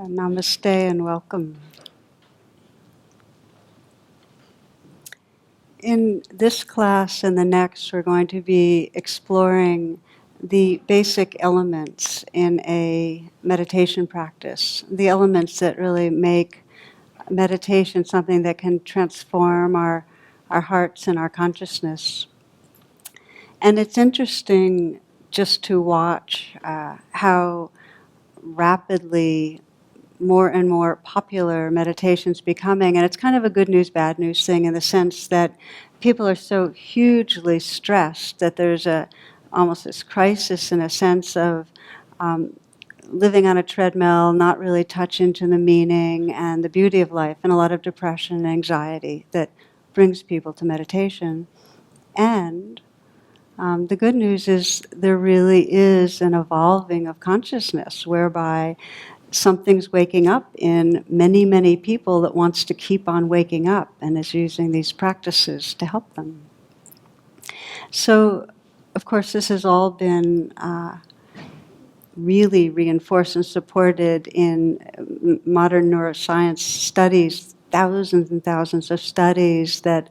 Namaste and welcome. In this class and the next, we're going to be exploring the basic elements in a meditation practice, the elements that really make meditation something that can transform our hearts and our consciousness. And it's interesting just to watch how rapidly more and more popular meditation's becoming, and it's kind of a good news, bad news thing in the sense that people are so hugely stressed that there's almost this crisis in a sense of living on a treadmill, not really touch into the meaning and the beauty of life, and a lot of depression and anxiety that brings people to meditation. And the good news is there really is an evolving of consciousness whereby something's waking up in many, many people that wants to keep on waking up and is using these practices to help them. So, of course, this has all been really reinforced and supported in modern neuroscience studies, thousands and thousands of studies that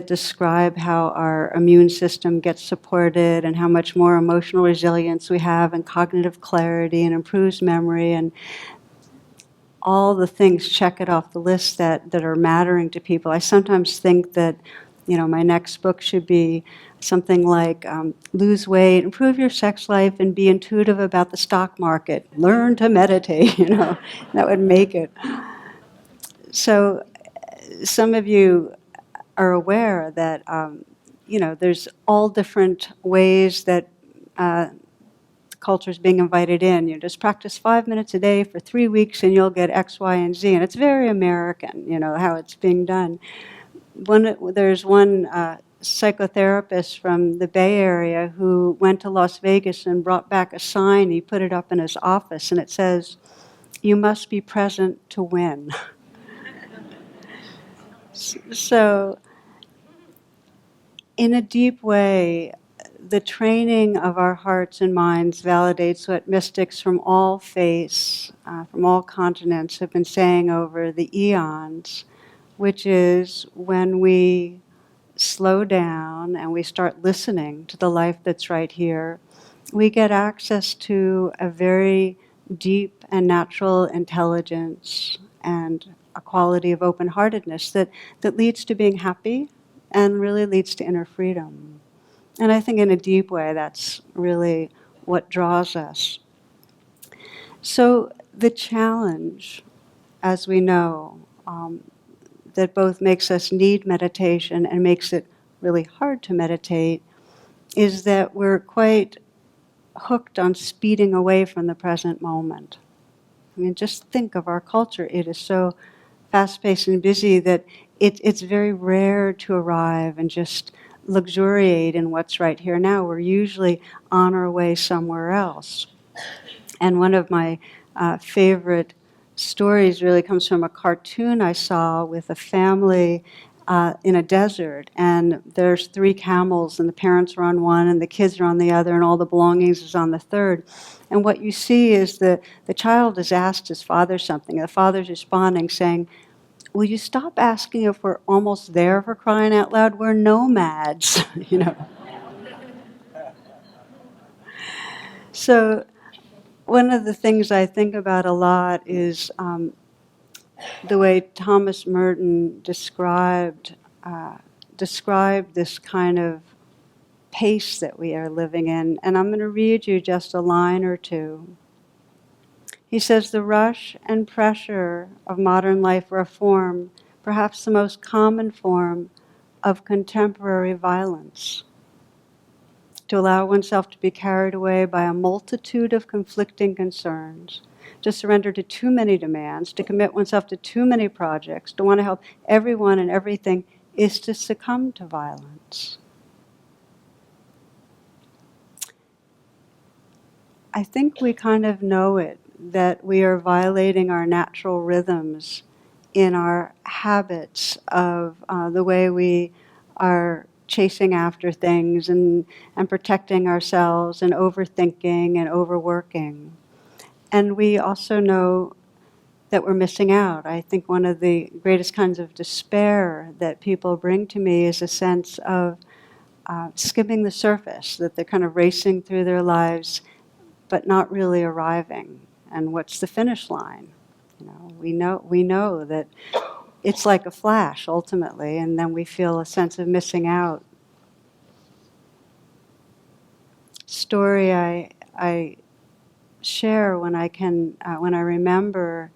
describe how our immune system gets supported and how much more emotional resilience we have and cognitive clarity and improves memory and all the things check it off the list that are mattering to people. I sometimes think that, my next book should be something like lose weight, improve your sex life, and be intuitive about the stock market. Learn to meditate, that would make it. So some of you are aware that, there's all different ways that culture is being invited in. You just practice 5 minutes a day for 3 weeks and you'll get X, Y, and Z. And it's very American, how it's being done. There's one psychotherapist from the Bay Area who went to Las Vegas and brought back a sign. He put it up in his office and it says, "You must be present to win." So, in a deep way, the training of our hearts and minds validates what mystics from all faiths, from all continents have been saying over the eons, which is when we slow down and we start listening to the life that's right here, we get access to a very deep and natural intelligence and a quality of open-heartedness that leads to being happy and really leads to inner freedom. And I think in a deep way, that's really what draws us. So the challenge, as we know, that both makes us need meditation and makes it really hard to meditate, is that we're quite hooked on speeding away from the present moment. I mean, just think of our culture. It is so fast-paced and busy that it's very rare to arrive and just luxuriate in what's right here now. We're usually on our way somewhere else. And one of my favorite stories really comes from a cartoon I saw with a family in a desert, and there's 3 camels, and the parents are on one, and the kids are on the other, and all the belongings is on the third. And what you see is that the child has asked his father something. The father's responding, saying, "Will you stop asking if we're almost there, for crying out loud? We're nomads," So one of the things I think about a lot is the way Thomas Merton described this kind of pace that we are living in. And I'm going to read you just a line or two. He says, "The rush and pressure of modern life are a form, perhaps the most common form, of contemporary violence. To allow oneself to be carried away by a multitude of conflicting concerns, to surrender to too many demands, to commit oneself to too many projects, to want to help everyone and everything, is to succumb to violence." I think we kind of know it, that we are violating our natural rhythms in our habits of the way we are chasing after things and protecting ourselves and overthinking and overworking. And we also know that we're missing out. I think one of the greatest kinds of despair that people bring to me is a sense of skimming the surface, that they're kind of racing through their lives but not really arriving. And what's the finish line? We know that it's like a flash ultimately, and then we feel a sense of missing out. Story I share when I remember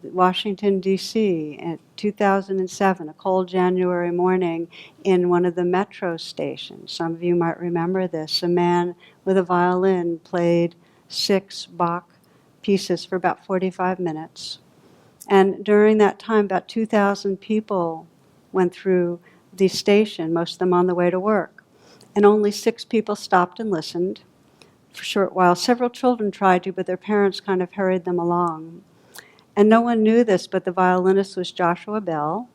Washington, D.C. in 2007, a cold January morning in one of the metro stations. Some of you might remember this. A man with a violin played 6 Bach pieces for about 45 minutes. And during that time, about 2,000 people went through the station, most of them on the way to work. And only 6 people stopped and listened for a short while. Several children tried to, but their parents kind of hurried them along. And no one knew this, but the violinist was Joshua Bell.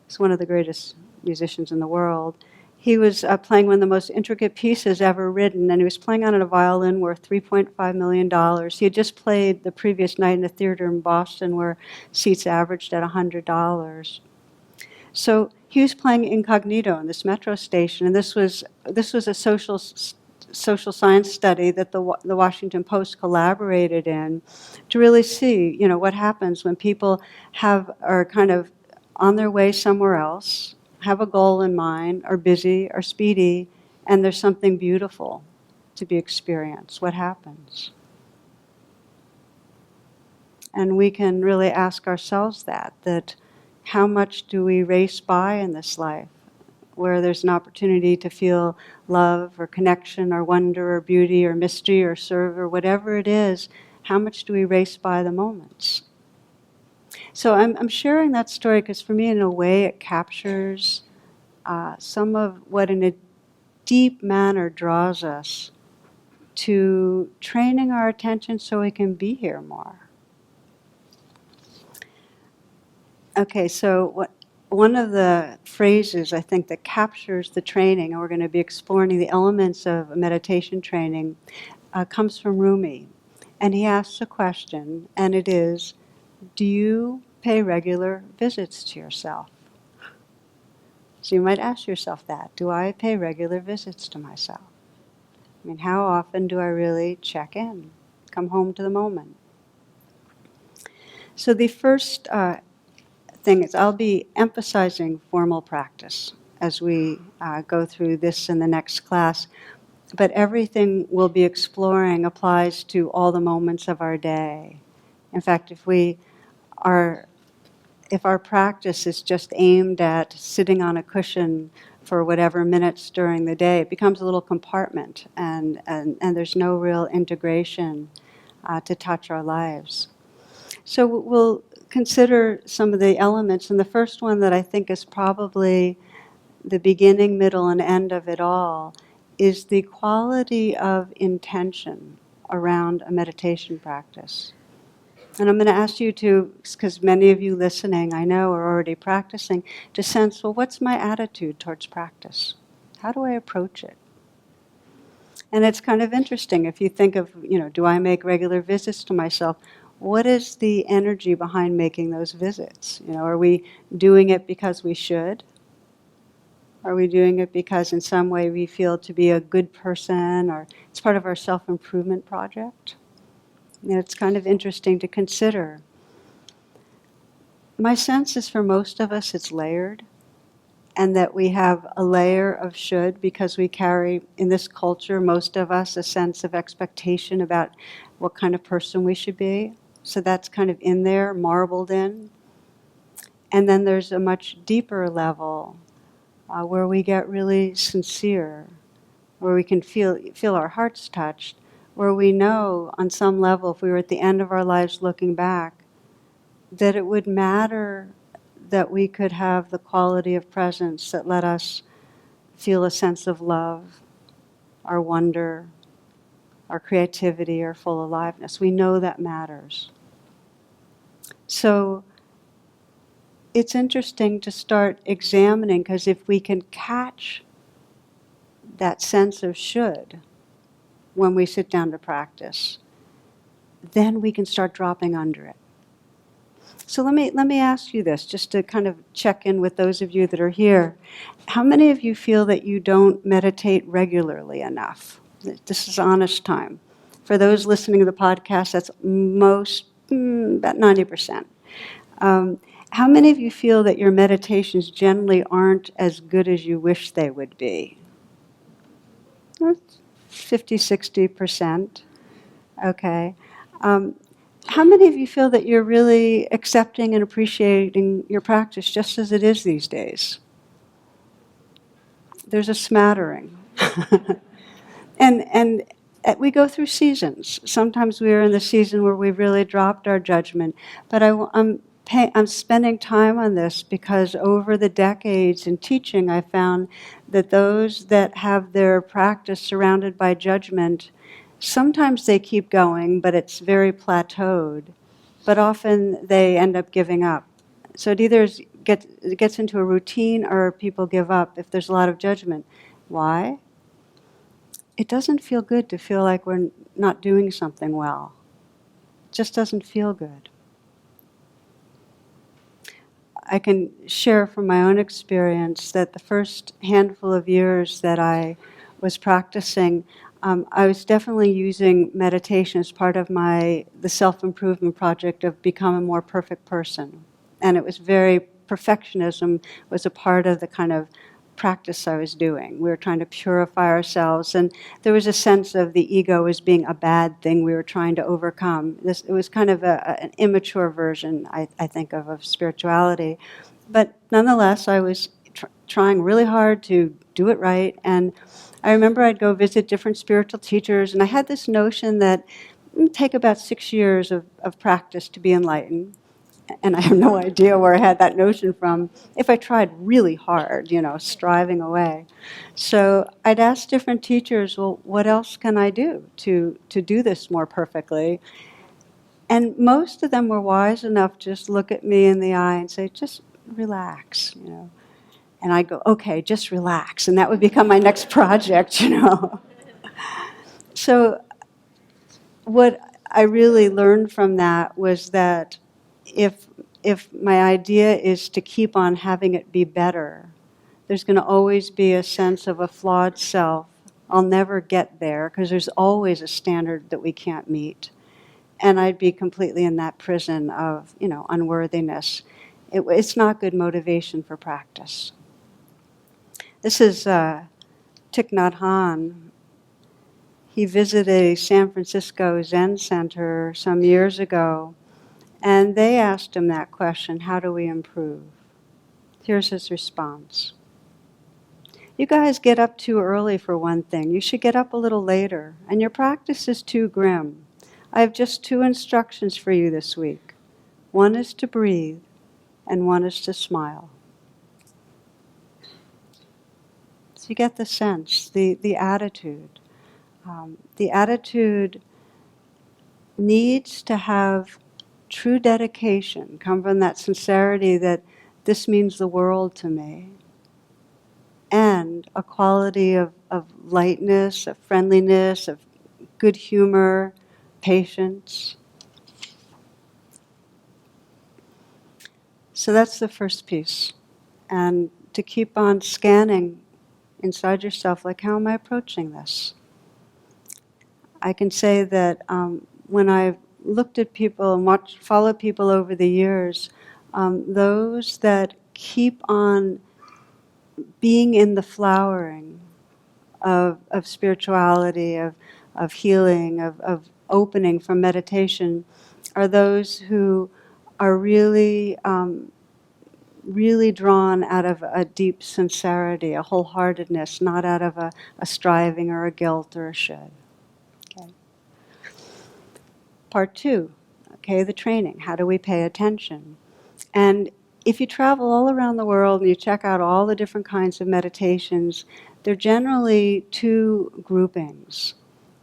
He's one of the greatest musicians in the world. He was playing one of the most intricate pieces ever written, and he was playing on a violin worth $3.5 million. He had just played the previous night in a theater in Boston where seats averaged at $100. So he was playing incognito in this metro station, and this was a social science study that the Washington Post collaborated in to really see, what happens when people are kind of on their way somewhere else, have a goal in mind, are busy, are speedy, and there's something beautiful to be experienced. What happens? And we can really ask ourselves that how much do we race by in this life, where there's an opportunity to feel love or connection or wonder or beauty or mystery or serve or whatever it is, how much do we race by the moments? So I'm sharing that story because for me, in a way, it captures some of what in a deep manner draws us to training our attention so we can be here more. Okay, so one of the phrases I think that captures the training, and we're going to be exploring the elements of meditation training, comes from Rumi. And he asks a question, and it is, do you pay regular visits to yourself? So you might ask yourself that. Do I pay regular visits to myself? I mean, how often do I really check in, come home to the moment? So the first thing is I'll be emphasizing formal practice as we go through this in the next class. But everything we'll be exploring applies to all the moments of our day. In fact, if our practice is just aimed at sitting on a cushion for whatever minutes during the day, it becomes a little compartment, and there's no real integration to touch our lives. So we'll consider some of the elements, and the first one that I think is probably the beginning, middle, and end of it all is the quality of intention around a meditation practice. And I'm going to ask you to, because many of you listening, I know, are already practicing, to sense, well, what's my attitude towards practice? How do I approach it? And it's kind of interesting if you think of, do I make regular visits to myself? What is the energy behind making those visits? Are we doing it because we should? Are we doing it because in some way we feel to be a good person, or it's part of our self-improvement project? It's kind of interesting to consider. My sense is for most of us it's layered, and that we have a layer of should because we carry, in this culture, most of us, a sense of expectation about what kind of person we should be. So that's kind of in there, marbled in. And then there's a much deeper level where we get really sincere, where we can feel our hearts touched, where we know on some level, if we were at the end of our lives looking back, that it would matter that we could have the quality of presence that let us feel a sense of love, our wonder, our creativity, our full aliveness. We know that matters. So it's interesting to start examining, because if we can catch that sense of should when we sit down to practice, then we can start dropping under it. So let me ask you this, just to kind of check in with those of you that are here. How many of you feel that you don't meditate regularly enough? This is honest time. For those listening to the podcast, that's about 90%. How many of you feel that your meditations generally aren't as good as you wish they would be? 50, 60%. Okay. Um, how many of you feel that you're really accepting and appreciating your practice just as it is these days? There's a smattering. And we go through seasons. Sometimes we're in the season where we've really dropped our judgment. But I'm spending time on this because over the decades in teaching, I found that those that have their practice surrounded by judgment, sometimes they keep going, but it's very plateaued. But often they end up giving up. So it either gets into a routine or people give up if there's a lot of judgment. Why? It doesn't feel good to feel like we're not doing something well. It just doesn't feel good. I can share from my own experience that the first handful of years that I was practicing, I was definitely using meditation as part of the self-improvement project of become a more perfect person. And it was perfectionism was a part of the kind of practice I was doing. We were trying to purify ourselves, and there was a sense of the ego as being a bad thing we were trying to overcome. It was kind of an immature version, I think, of spirituality. But nonetheless, I was trying really hard to do it right, and I remember I'd go visit different spiritual teachers, and I had this notion that it would take about 6 years of practice to be enlightened. And I have no idea where I had that notion from, if I tried really hard, striving away. So I'd ask different teachers, well, what else can I do to do this more perfectly? And most of them were wise enough to just look at me in the eye and say, just relax. And I'd go, okay, just relax. And that would become my next project. So what I really learned from that was that if my idea is to keep on having it be better, there's going to always be a sense of a flawed self. I'll never get there because there's always a standard that we can't meet. And I'd be completely in that prison of, unworthiness. It's not good motivation for practice. This is Thich Nhat Hanh. He visited a San Francisco Zen center some years ago, and they asked him that question, how do we improve? Here's his response. You guys get up too early for one thing. You should get up a little later, and your practice is too grim. I have just 2 instructions for you this week. One is to breathe, and one is to smile. So you get the sense, the attitude. The attitude needs to have true dedication, come from that sincerity that this means the world to me, and a quality of lightness, of friendliness, of good humor, patience. So that's the first piece. And to keep on scanning inside yourself, like, how am I approaching this? I can say that when I've looked at people and followed people over the years, those that keep on being in the flowering of spirituality, of healing, of opening from meditation, are those who are really, really drawn out of a deep sincerity, a wholeheartedness, not out of a striving or a guilt or a should. Okay. Part 2, okay, the training. How do we pay attention? And if you travel all around the world and you check out all the different kinds of meditations, they're generally 2 groupings.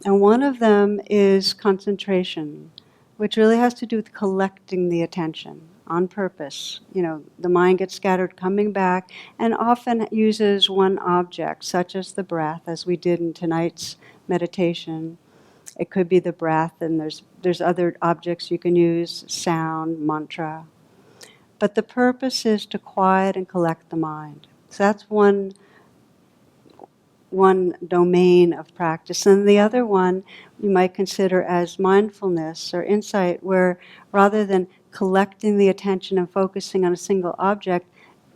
And one of them is concentration, which really has to do with collecting the attention on purpose. The mind gets scattered, coming back, and often uses one object, such as the breath, as we did in tonight's meditation. It could be the breath, and there's other objects you can use, sound, mantra. But the purpose is to quiet and collect the mind. So that's one domain of practice. And the other one you might consider as mindfulness or insight, where rather than collecting the attention and focusing on a single object,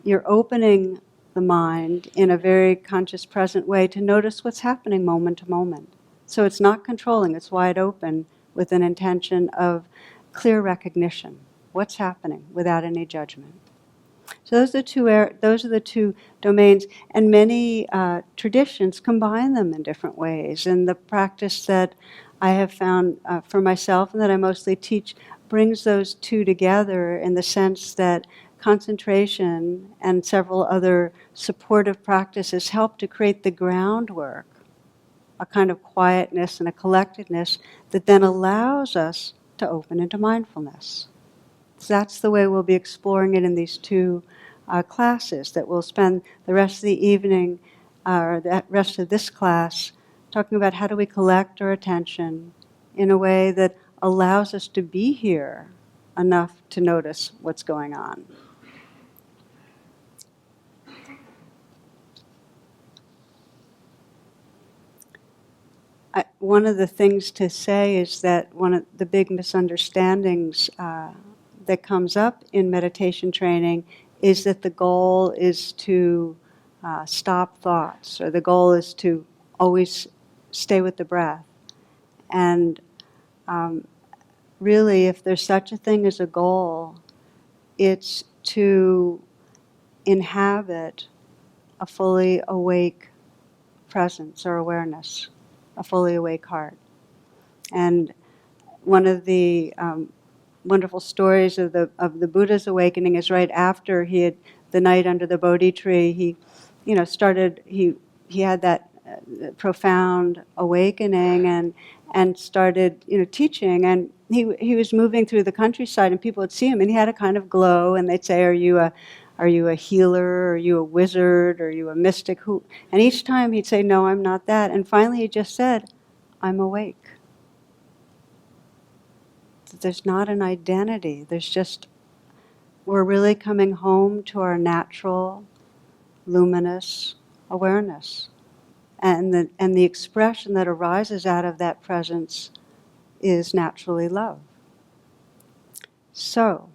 you're opening the mind in a very conscious, present way to notice what's happening moment to moment. So it's not controlling, it's wide open with an intention of clear recognition. What's happening without any judgment. So those are the two domains, and many traditions combine them in different ways. And the practice that I have found for myself and that I mostly teach brings those two together in the sense that concentration and several other supportive practices help to create the groundwork, a kind of quietness and a collectedness that then allows us to open into mindfulness. So that's the way we'll be exploring it in these two classes, that we'll spend the rest of the evening, or the rest of this class, talking about how do we collect our attention in a way that allows us to be here enough to notice what's going on. One of the things to say is that one of the big misunderstandings that comes up in meditation training is that the goal is to stop thoughts, or the goal is to always stay with the breath. And really, if there's such a thing as a goal, it's to inhabit a fully awake presence or awareness, a fully awake heart. And one of the wonderful stories of the Buddha's awakening is right after he had the night under the Bodhi tree. He had that profound awakening and started teaching, and he was moving through the countryside, and people would see him, and he had a kind of glow, and they'd say, "Are you a healer? Are you a wizard? Are you a mystic?" And each time he'd say, "No, I'm not that." And finally he just said, "I'm awake." There's not an identity. There's just, we're really coming home to our natural, luminous awareness. And the expression that arises out of that presence is naturally love. So,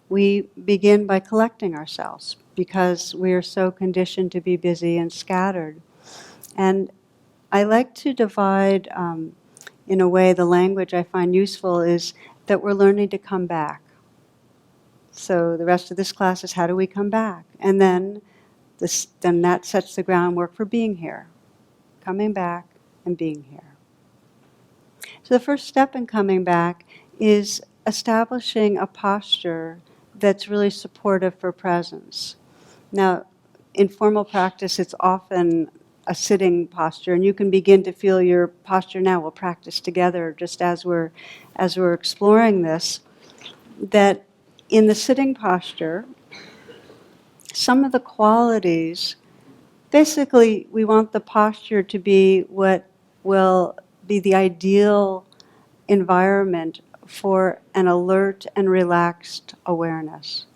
we begin by collecting ourselves because we are so conditioned to be busy and scattered. And I like to divide, in a way, the language I find useful is that we're learning to come back. So the rest of this class is how do we come back? And then that sets the groundwork for being here, coming back and being here. So the first step in coming back is establishing a posture that's really supportive for presence. Now, in formal practice, it's often a sitting posture, and you can begin to feel your posture now. We'll practice together just as we're exploring this, that in the sitting posture, some of the qualities, basically we want the posture to be what will be the ideal environment for an alert and relaxed awareness,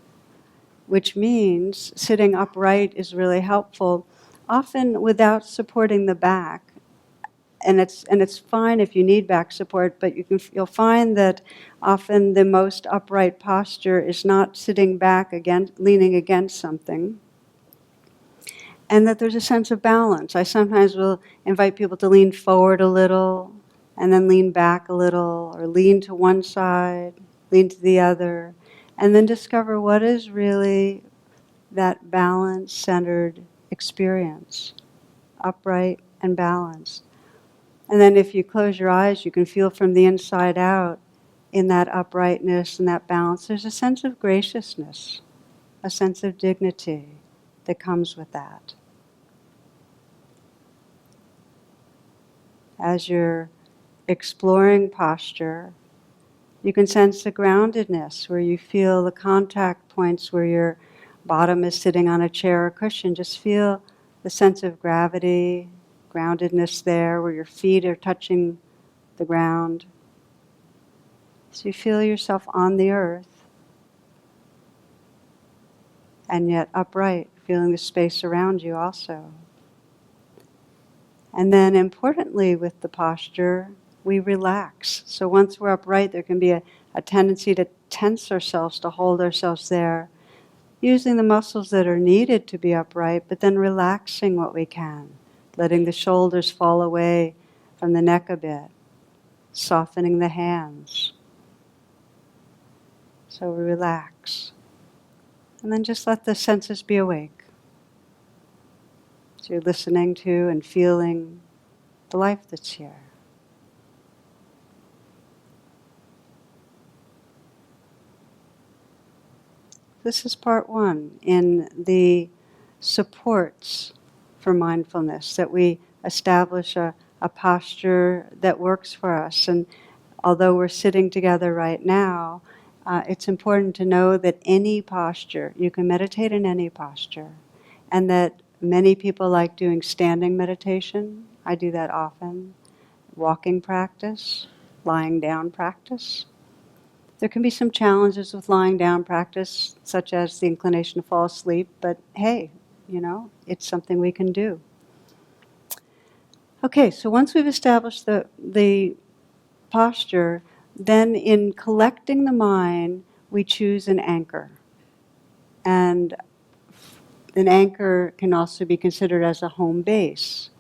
which means sitting upright is really helpful, often without supporting the back. And it's fine if you need back support, but you'll find that often the most upright posture is not sitting back leaning against something, and that there's a sense of balance. I sometimes will invite people to lean forward a little, and then lean back a little, or lean to one side, lean to the other, and then discover what is really that balanced, centered experience, upright and balanced. And then if you close your eyes, you can feel from the inside out, in that uprightness and that balance, there's a sense of graciousness, a sense of dignity that comes with that. As you're exploring posture, you can sense the groundedness, where you feel the contact points where your bottom is sitting on a chair or cushion. Just feel the sense of gravity, groundedness there, where your feet are touching the ground. So you feel yourself on the earth. and yet upright, feeling the space around you also. And then importantly with the posture, we relax. So once we're upright, there can be a tendency to tense ourselves, to hold ourselves there, using the muscles that are needed to be upright, but then relaxing what we can, letting the shoulders fall away from the neck a bit, softening the hands. So we relax. And then just let the senses be awake. So you're listening to and feeling the life that's here. This is part one in the supports for mindfulness, that we establish a posture that works for us. And although we're sitting together right now, it's important to know that any posture, you can meditate in any posture, and that many people like doing standing meditation. I do that often. Walking practice, lying down practice. There can be some challenges with lying down practice, such as the inclination to fall asleep, but hey, it's something we can do. Okay, so once we've established the posture, then in collecting the mind, we choose an anchor. And an anchor can also be considered as a home base.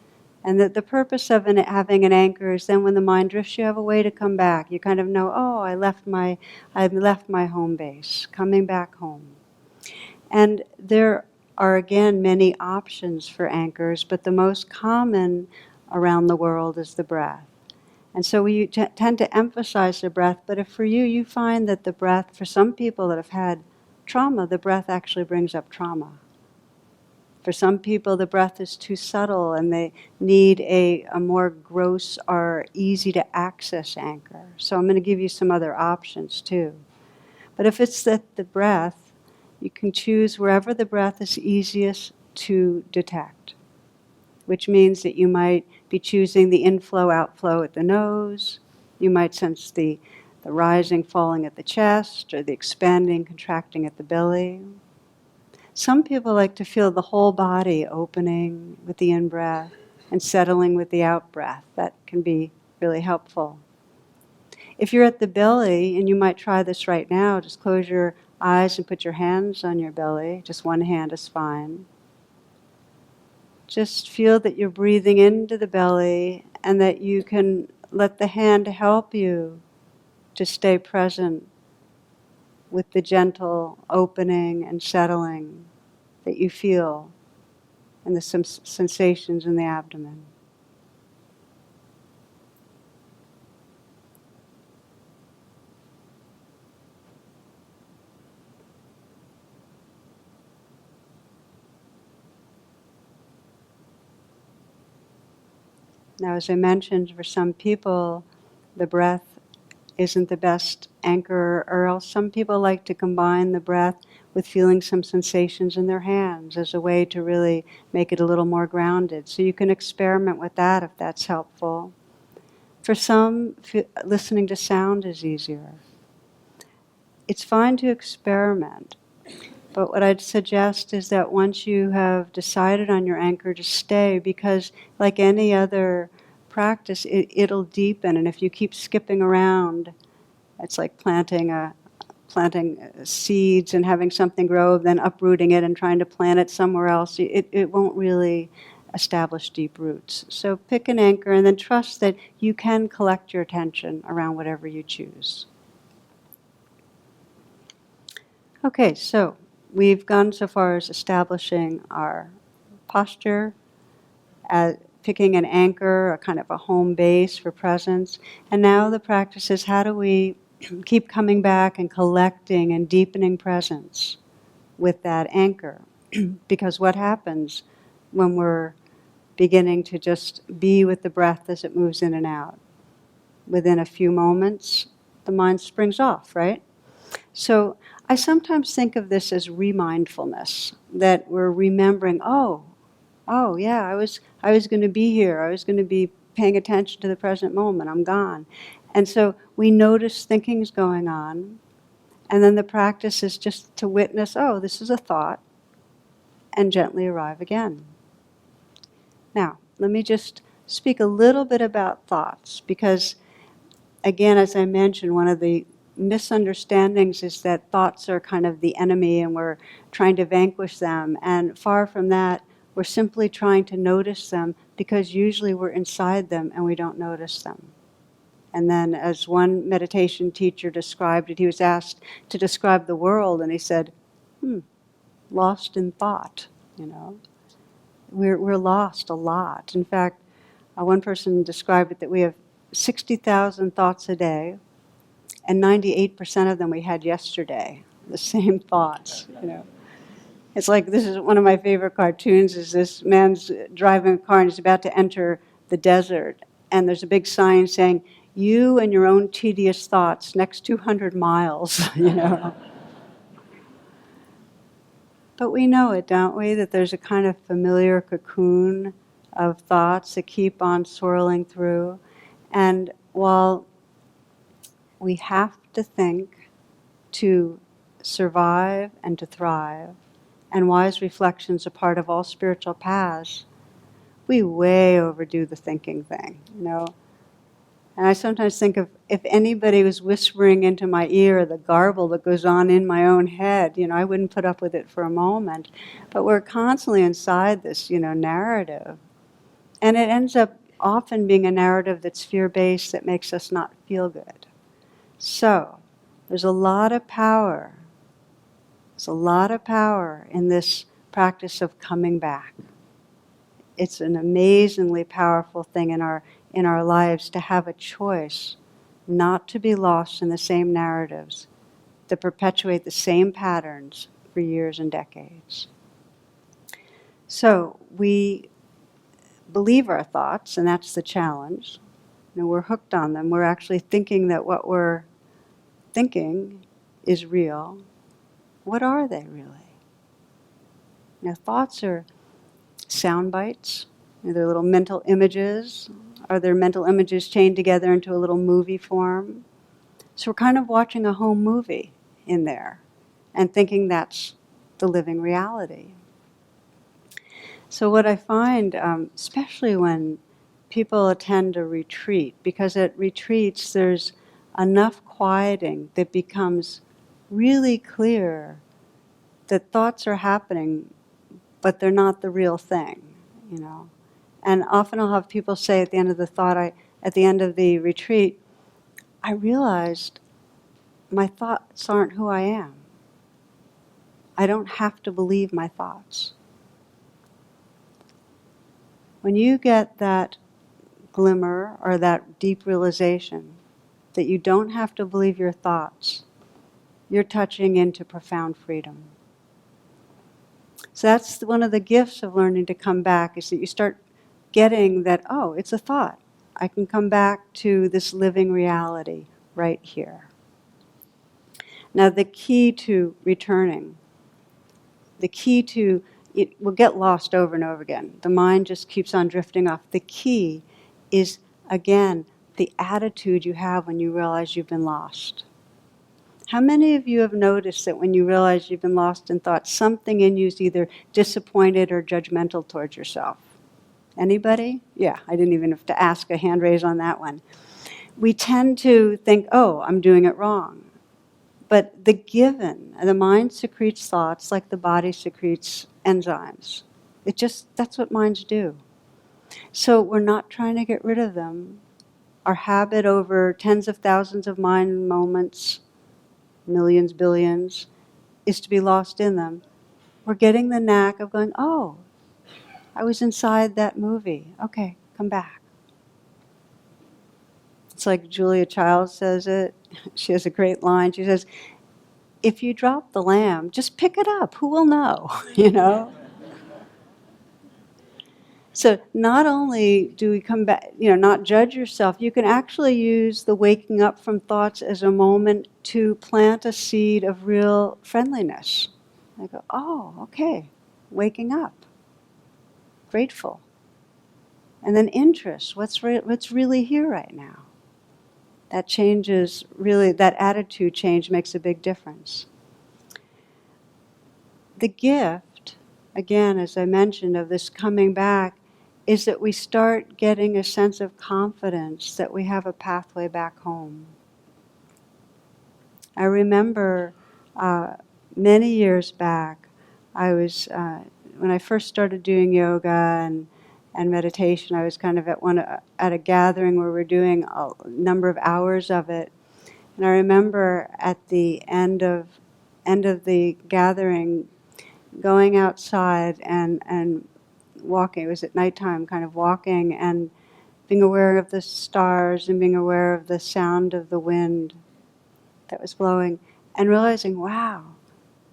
And that the purpose of having an anchor is then when the mind drifts, you have a way to come back. You kind of know, oh, I left my home base, coming back home. And there are, again, many options for anchors, but the most common around the world is the breath. And so we tend to emphasize the breath, but if for you find that the breath, for some people that have had trauma, the breath actually brings up trauma. For some people, the breath is too subtle and they need a more gross or easy to access anchor. So I'm going to give you some other options too. But if it's that the breath, you can choose wherever the breath is easiest to detect, which means that you might be choosing the inflow, outflow at the nose. You might sense the rising, falling at the chest, or the expanding, contracting at the belly. Some people like to feel the whole body opening with the in-breath and settling with the out-breath. That can be really helpful. If you're at the belly, and you might try this right now, just close your eyes and put your hands on your belly. Just one hand is fine. Just feel that you're breathing into the belly and that you can let the hand help you to stay present with the gentle opening and settling that you feel and the sensations in the abdomen. Now, as I mentioned, for some people, the breath isn't the best anchor, or else some people like to combine the breath with feeling some sensations in their hands as a way to really make it a little more grounded. So you can experiment with that if that's helpful. For some, listening to sound is easier. It's fine to experiment, but what I'd suggest is that once you have decided on your anchor, to stay, because like any other practice, it'll deepen, and if you keep skipping around, it's like planting seeds and having something grow, then uprooting it and trying to plant it somewhere else. It won't really establish deep roots. So pick an anchor and then trust that you can collect your attention around whatever you choose. Okay, so we've gone so far as establishing our posture, picking an anchor, a kind of a home base for presence, and now the practice is how do we keep coming back and collecting and deepening presence with that anchor. Because what happens when we're beginning to just be with the breath as it moves in and out? Within a few moments, the mind springs off, right? So I sometimes think of this as remindfulness, that we're remembering, oh yeah, I was going to be here. I was going to be paying attention to the present moment. I'm gone. And so we notice thinking's going on, and then the practice is just to witness, oh, this is a thought. and gently arrive again. Now, let me just speak a little bit about thoughts, because again, as I mentioned, one of the misunderstandings is that thoughts are kind of the enemy and we're trying to vanquish them. And far from that, we're simply trying to notice them, because usually we're inside them and we don't notice them. And then, as one meditation teacher described it, he was asked to describe the world, and he said, lost in thought, you know. We're lost a lot. In fact, one person described it that we have 60,000 thoughts a day, and 98% of them we had yesterday, the same thoughts, you know. It's like, this is one of my favorite cartoons, is this man's driving a car and he's about to enter the desert, and there's a big sign saying, "You and your own tedious thoughts, next 200 miles," you know. But we know it, don't we, that there's a kind of familiar cocoon of thoughts that keep on swirling through. And while we have to think to survive and to thrive, and wise reflections are part of all spiritual paths, we way overdo the thinking thing, you know. And I sometimes think of, if anybody was whispering into my ear the garble that goes on in my own head, you know, I wouldn't put up with it for a moment. But we're constantly inside this, you know, narrative. And it ends up often being a narrative that's fear-based, that makes us not feel good. So, there's a lot of power. There's a lot of power in this practice of coming back. It's an amazingly powerful thing in our lives to have a choice not to be lost in the same narratives that perpetuate the same patterns for years and decades. So we believe our thoughts, and that's the challenge. You know, we're hooked on them. We're actually thinking that what we're thinking is real. What are they really? Now, thoughts are sound bites. They're little mental images. Are there mental images chained together into a little movie form? So we're kind of watching a home movie in there and thinking that's the living reality. So what I find, especially when people attend a retreat, because at retreats there's enough quieting that becomes really clear that thoughts are happening, but they're not the real thing, you know. And often I'll have people say at the end of at the end of the retreat, I realized my thoughts aren't who I am. I don't have to believe my thoughts. When you get that glimmer or that deep realization that you don't have to believe your thoughts, you're touching into profound freedom. So that's one of the gifts of learning to come back, is that you start getting that, oh, it's a thought. I can come back to this living reality right here. Now, the key to returning, the key to, it will get lost over and over again. The mind just keeps on drifting off. The key is, again, the attitude you have when you realize you've been lost. How many of you have noticed that when you realize you've been lost in thought, something in you is either disappointed or judgmental towards yourself? Anybody? Yeah, I didn't even have to ask a hand raise on that one. We tend to think, oh, I'm doing it wrong. But the mind secretes thoughts like the body secretes enzymes. That's what minds do. So we're not trying to get rid of them. Our habit over tens of thousands of mind moments, millions, billions, is to be lost in them. We're getting the knack of going, oh, I was inside that movie. Okay, come back. It's like Julia Child says it. She has a great line. She says, if you drop the lamb, just pick it up. Who will know? You know? So not only do we come back, not judge yourself, you can actually use the waking up from thoughts as a moment to plant a seed of real friendliness. I go, oh, okay, waking up, grateful. And then interest, what's really here right now? That changes, really, that attitude change makes a big difference. The gift, again, as I mentioned, of this coming back, is that we start getting a sense of confidence that we have a pathway back home. I remember many years back, I was, when I first started doing yoga and meditation, I was kind of at a gathering where we're doing a number of hours of it. And I remember at the end of the gathering, going outside and walking. It was at nighttime, kind of walking and being aware of the stars and being aware of the sound of the wind that was blowing, and realizing, wow,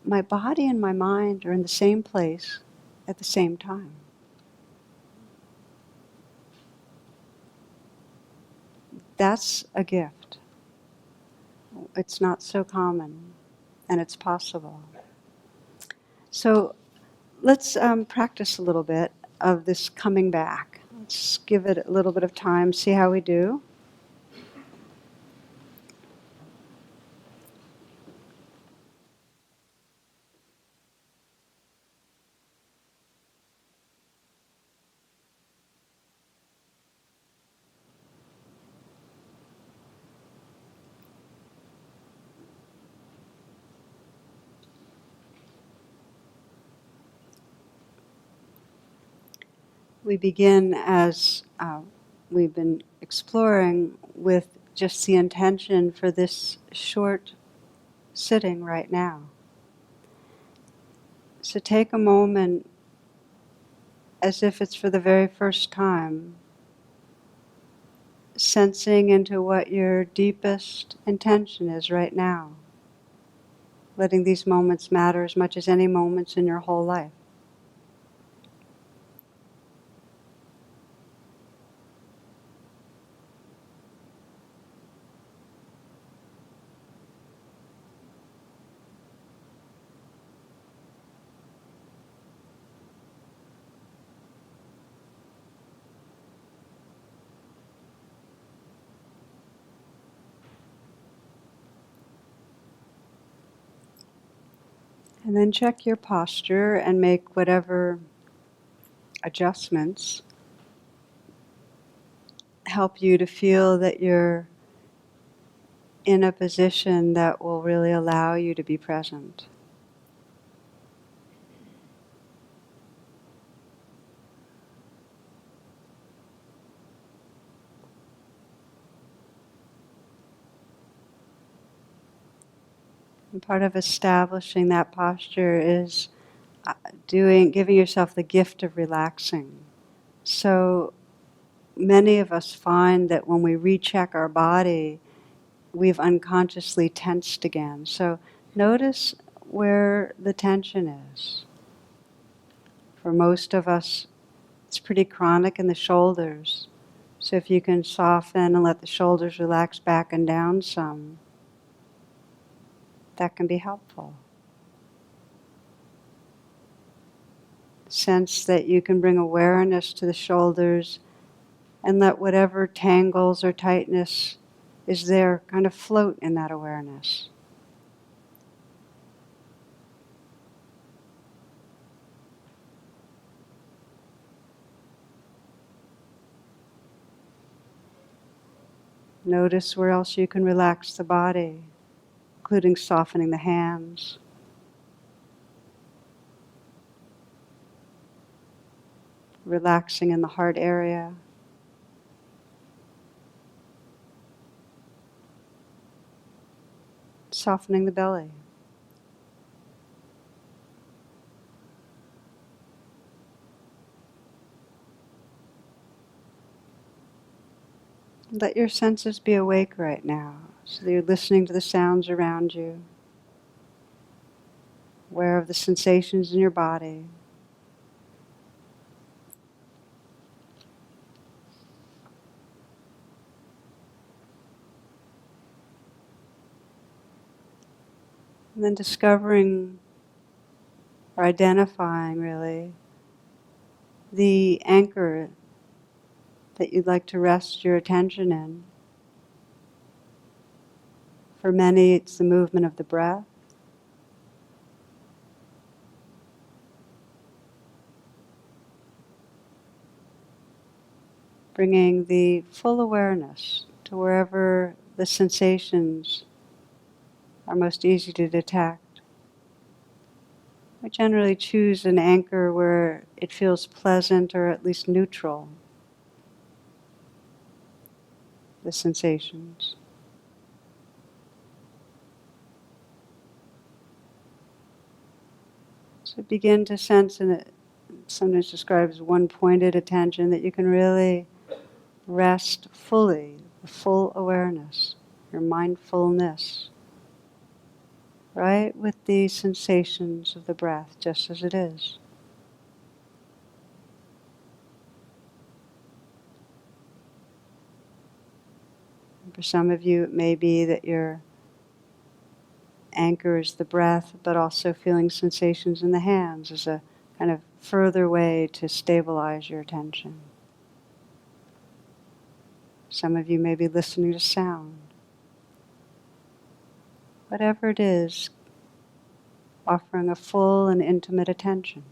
my body and my mind are in the same place at the same time. That's a gift. It's not so common, and it's possible. So let's practice a little bit of this coming back. Let's give it a little bit of time, see how we do. We begin, as we've been exploring, with just the intention for this short sitting right now. So take a moment as if it's for the very first time, sensing into what your deepest intention is right now, letting these moments matter as much as any moments in your whole life. And then check your posture and make whatever adjustments help you to feel that you're in a position that will really allow you to be present. And part of establishing that posture is giving yourself the gift of relaxing. So many of us find that when we recheck our body, we've unconsciously tensed again. So notice where the tension is. For most of us, it's pretty chronic in the shoulders. So if you can soften and let the shoulders relax back and down some, that can be helpful. Sense that you can bring awareness to the shoulders and let whatever tangles or tightness is there kind of float in that awareness. Notice where else you can relax the body, including softening the hands. Relaxing in the heart area. Softening the belly. Let your senses be awake right now, so that you're listening to the sounds around you, aware of the sensations in your body. And then discovering or identifying, really, the anchor that you'd like to rest your attention in. For many, it's the movement of the breath. bringing the full awareness to wherever the sensations are most easy to detect. We generally choose an anchor where it feels pleasant or at least neutral, the sensations. So begin to sense, and it sometimes described as one-pointed attention, that you can really rest fully, the full awareness, your mindfulness, right with the sensations of the breath, just as it is. And for some of you, it may be that your anchor is the breath, but also feeling sensations in the hands as a kind of further way to stabilize your attention. Some of you may be listening to sound. Whatever it is, offering a full and intimate attention.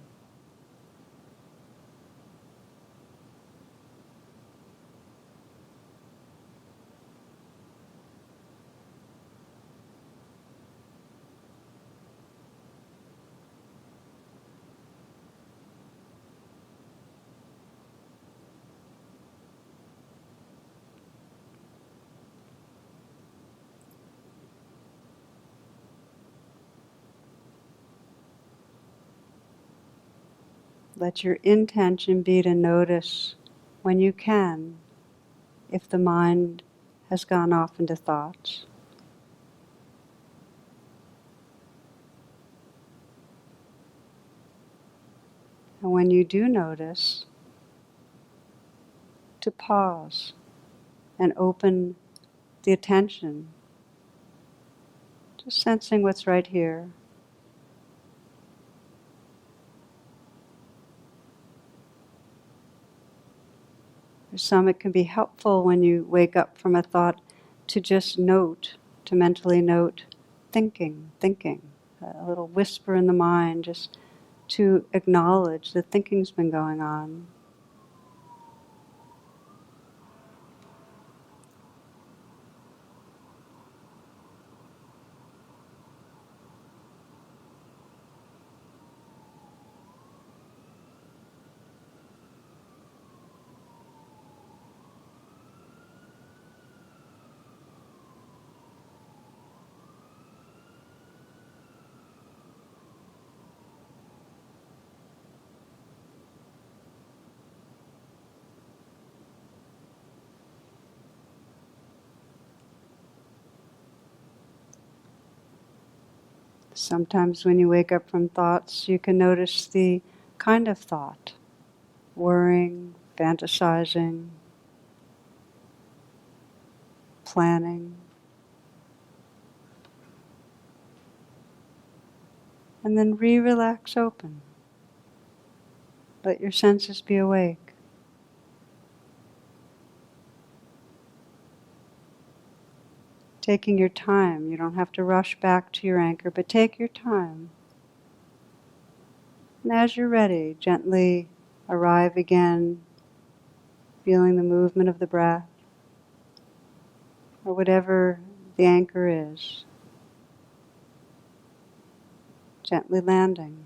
Let your intention be to notice when you can if the mind has gone off into thoughts. And when you do notice, to pause and open the attention, just sensing what's right here. For some, it can be helpful when you wake up from a thought to just note, to mentally note thinking, a little whisper in the mind, just to acknowledge that thinking's been going on. Sometimes when you wake up from thoughts, you can notice the kind of thought, worrying, fantasizing, planning, and then relax open. Let your senses be awake. Taking your time, you don't have to rush back to your anchor, but take your time. And as you're ready, gently arrive again, feeling the movement of the breath, or whatever the anchor is, gently landing.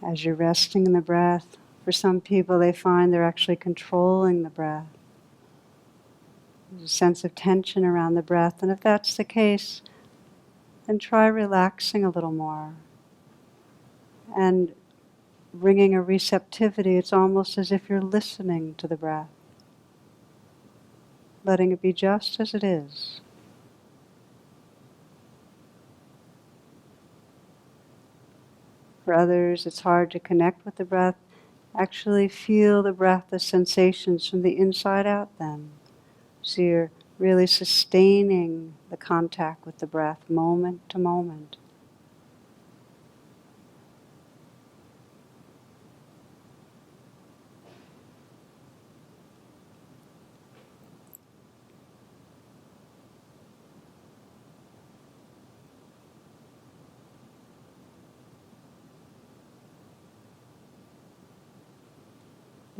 As you're resting in the breath, for some people they find they're actually controlling the breath. There's a sense of tension around the breath, and if that's the case, then try relaxing a little more and bringing a receptivity. It's almost as if you're listening to the breath, letting it be just as it is. For others, it's hard to connect with the breath. Actually feel the breath, the sensations from the inside out then. So you're really sustaining the contact with the breath moment to moment.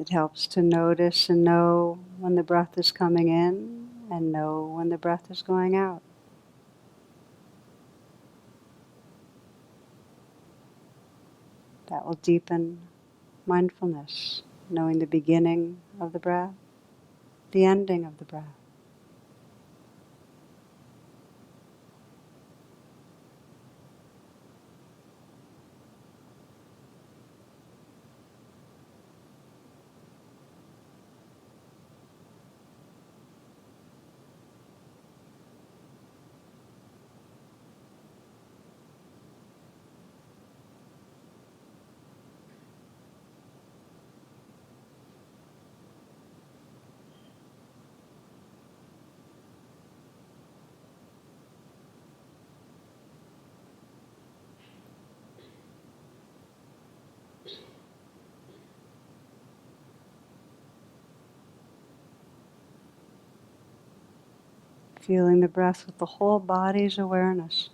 It helps to notice and know when the breath is coming in and know when the breath is going out. That will deepen mindfulness, knowing the beginning of the breath, the ending of the breath. Feeling the breath with the whole body's awareness.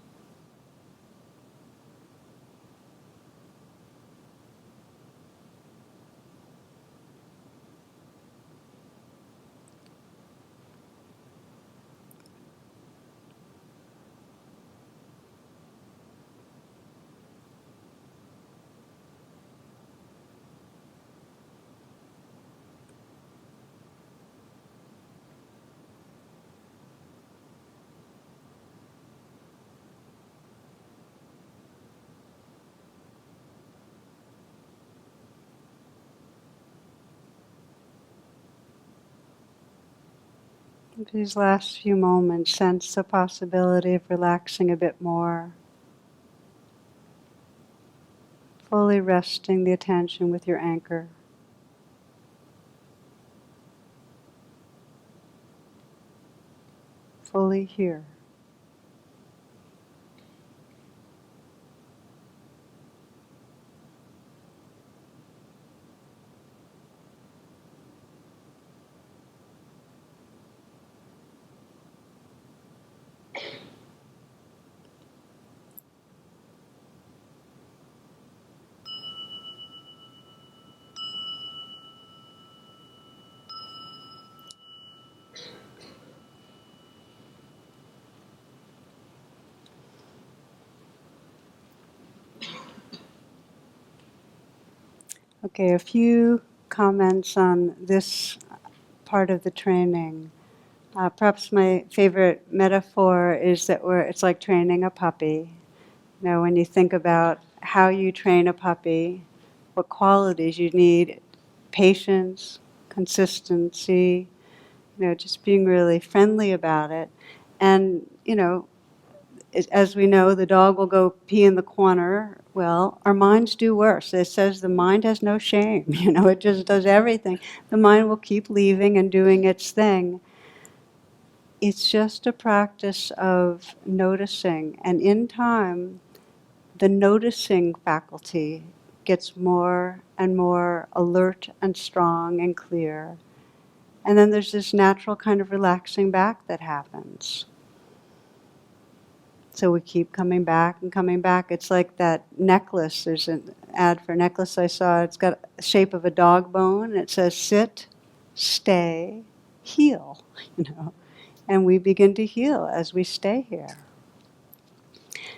These last few moments, sense the possibility of relaxing a bit more, fully resting the attention with your anchor. Fully here. Okay, a few comments on this part of the training. Perhaps my favorite metaphor is that it's like training a puppy. You know, when you think about how you train a puppy, what qualities you need, patience, consistency, just being really friendly about it. And, as we know, the dog will go pee in the corner. Well, our minds do worse. It says the mind has no shame. It just does everything. The mind will keep leaving and doing its thing. It's just a practice of noticing. And in time, the noticing faculty gets more and more alert and strong and clear. And then there's this natural kind of relaxing back that happens. So we keep coming back and coming back. It's like that necklace. There's an ad for a necklace I saw. It's got the shape of a dog bone. It says sit, stay, heal. And we begin to heal as we stay here.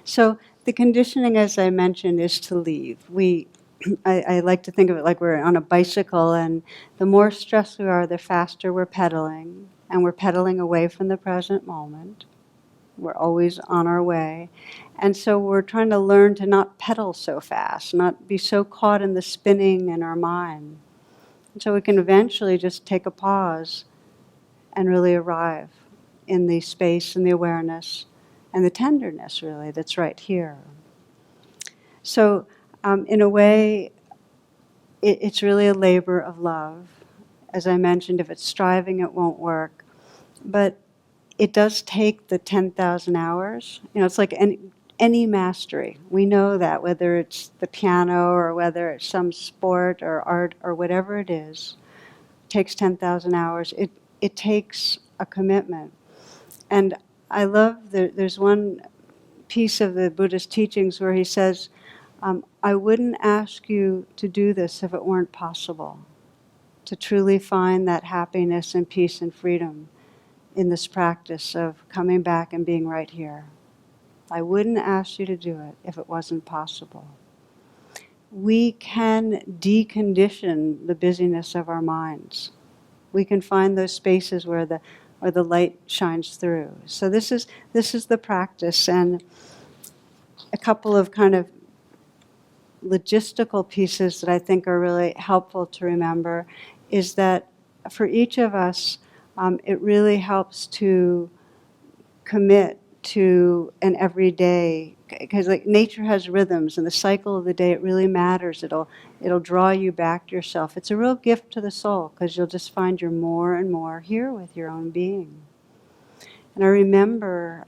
So the conditioning, as I mentioned, is to leave. I like to think of it like we're on a bicycle, and the more stressed we are, the faster we're pedaling. and we're pedaling away from the present moment. We're always on our way. And so we're trying to learn to not pedal so fast, not be so caught in the spinning in our mind. And so we can eventually just take a pause and really arrive in the space and the awareness and the tenderness, really, that's right here. So, in a way, it's really a labor of love. As I mentioned, if it's striving, it won't work. But it does take the 10,000 hours. It's like any mastery. We know that, whether it's the piano or whether it's some sport or art or whatever it is, it takes 10,000 hours. It takes a commitment. And I love, there's one piece of the Buddhist teachings where he says, I wouldn't ask you to do this if it weren't possible, to truly find that happiness and peace and freedom in this practice of coming back and being right here. I wouldn't ask you to do it if it wasn't possible. We can decondition the busyness of our minds. We can find those spaces where the light shines through. So this is the practice, and a couple of kind of logistical pieces that I think are really helpful to remember is that for each of us, it really helps to commit to an everyday, because like nature has rhythms, and the cycle of the day, it really matters. It'll draw you back to yourself. It's a real gift to the soul, because you'll just find you're more and more here with your own being. And I remember,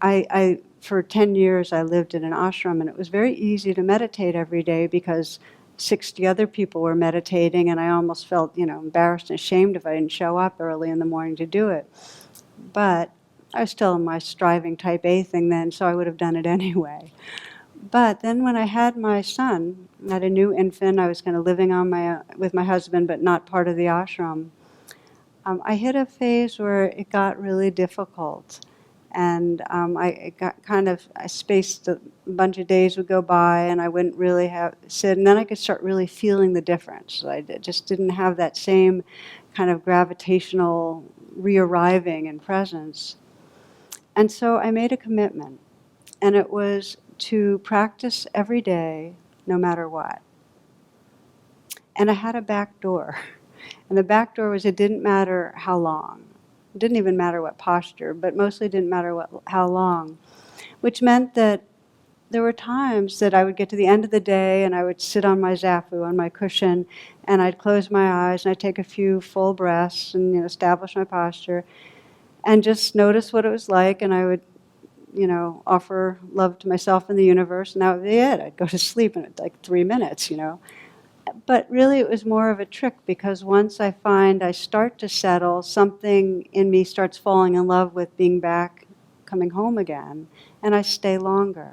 I for 10 years I lived in an ashram, and it was very easy to meditate every day because 60 other people were meditating, and I almost felt, embarrassed and ashamed if I didn't show up early in the morning to do it. But I was still in my striving type A thing then, so I would have done it anyway. But then when I had my son, I had a new infant, I was kind of living on with my husband, but not part of the ashram. I hit a phase where it got really difficult. And I spaced a bunch of days would go by, and I wouldn't really sit, and then I could start really feeling the difference. I just didn't have that same kind of gravitational re-arriving in presence. And so I made a commitment, and it was to practice every day, no matter what. And I had a back door. And the back door was, it didn't matter how long. It didn't even matter what posture, but mostly didn't matter how long. Which meant that there were times that I would get to the end of the day and I would sit on my zafu, on my cushion, and I'd close my eyes and I'd take a few full breaths and establish my posture and just notice what it was like, and I would offer love to myself and the universe, and that would be it. I'd go to sleep in like 3 minutes, But really it was more of a trick, because once I find I start to settle, something in me starts falling in love with being back, coming home again, and I stay longer.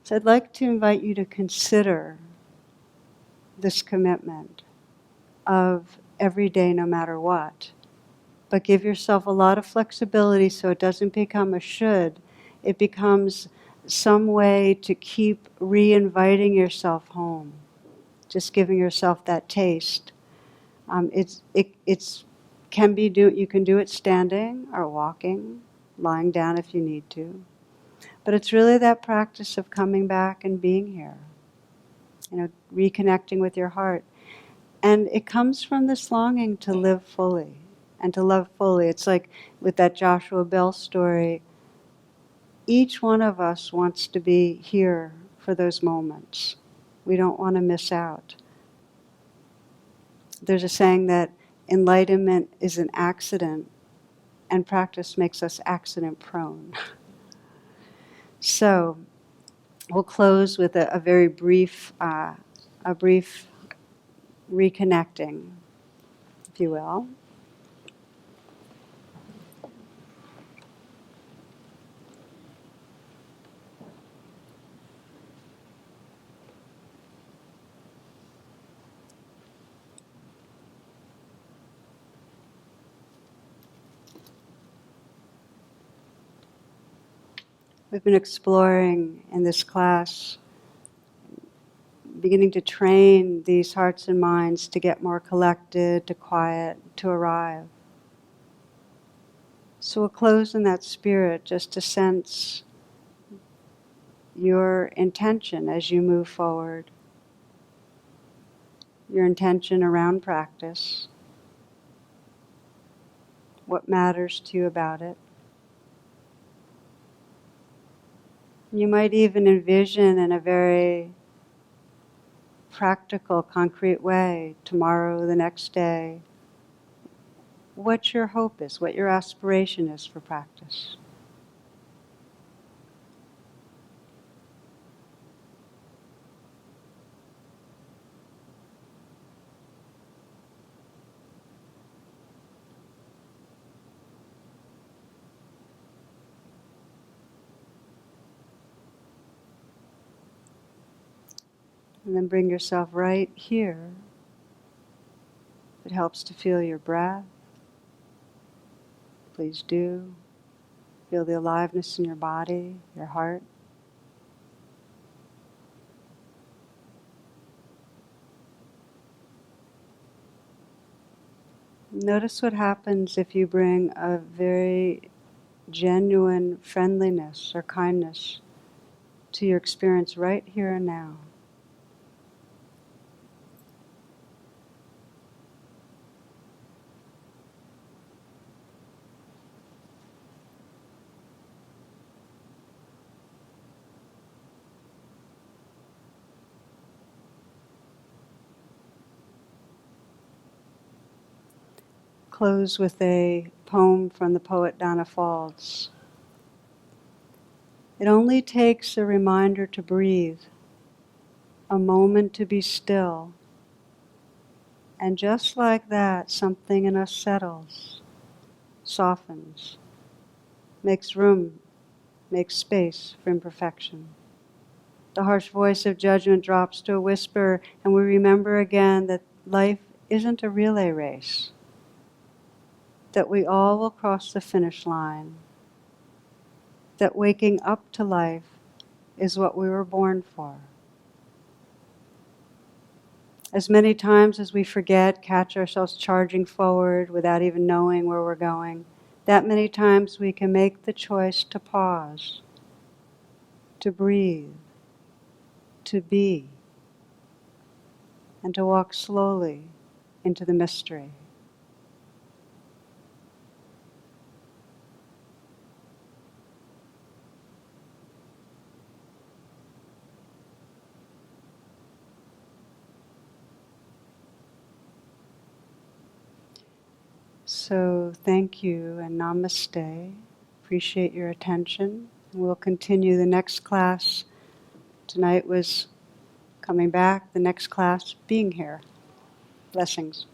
So I'd like to invite you to consider this commitment of every day, no matter what. But give yourself a lot of flexibility so it doesn't become a should. It becomes some way to keep re-inviting yourself home. Just giving yourself that taste. You can do it standing or walking, lying down if you need to. But it's really that practice of coming back and being here. Reconnecting with your heart. And it comes from this longing to live fully and to love fully. It's like with that Joshua Bell story, each one of us wants to be here for those moments. We don't want to miss out. There's a saying that enlightenment is an accident, and practice makes us accident prone. So we'll close with a very brief reconnecting, if you will. We've been exploring in this class beginning to train these hearts and minds to get more collected, to quiet, to arrive. So we'll close in that spirit just to sense your intention as you move forward, your intention around practice, what matters to you about it. You might even envision in a very practical, concrete way, tomorrow, the next day, what your hope is, what your aspiration is for practice. And then bring yourself right here. It helps to feel your breath. Please do. Feel the aliveness in your body, your heart. Notice what happens if you bring a very genuine friendliness or kindness to your experience right here and now. Close with a poem from the poet Donna Faulds. It only takes a reminder to breathe, a moment to be still, and just like that, something in us settles, softens, makes room, makes space for imperfection. The harsh voice of judgment drops to a whisper, and we remember again that life isn't a relay race, that we all will cross the finish line, that waking up to life is what we were born for. As many times as we forget, catch ourselves charging forward without even knowing where we're going, that many times we can make the choice to pause, to breathe, to be, and to walk slowly into the mystery. So thank you and namaste. Appreciate your attention. We'll continue the next class. Tonight was coming back, the next class being here. Blessings.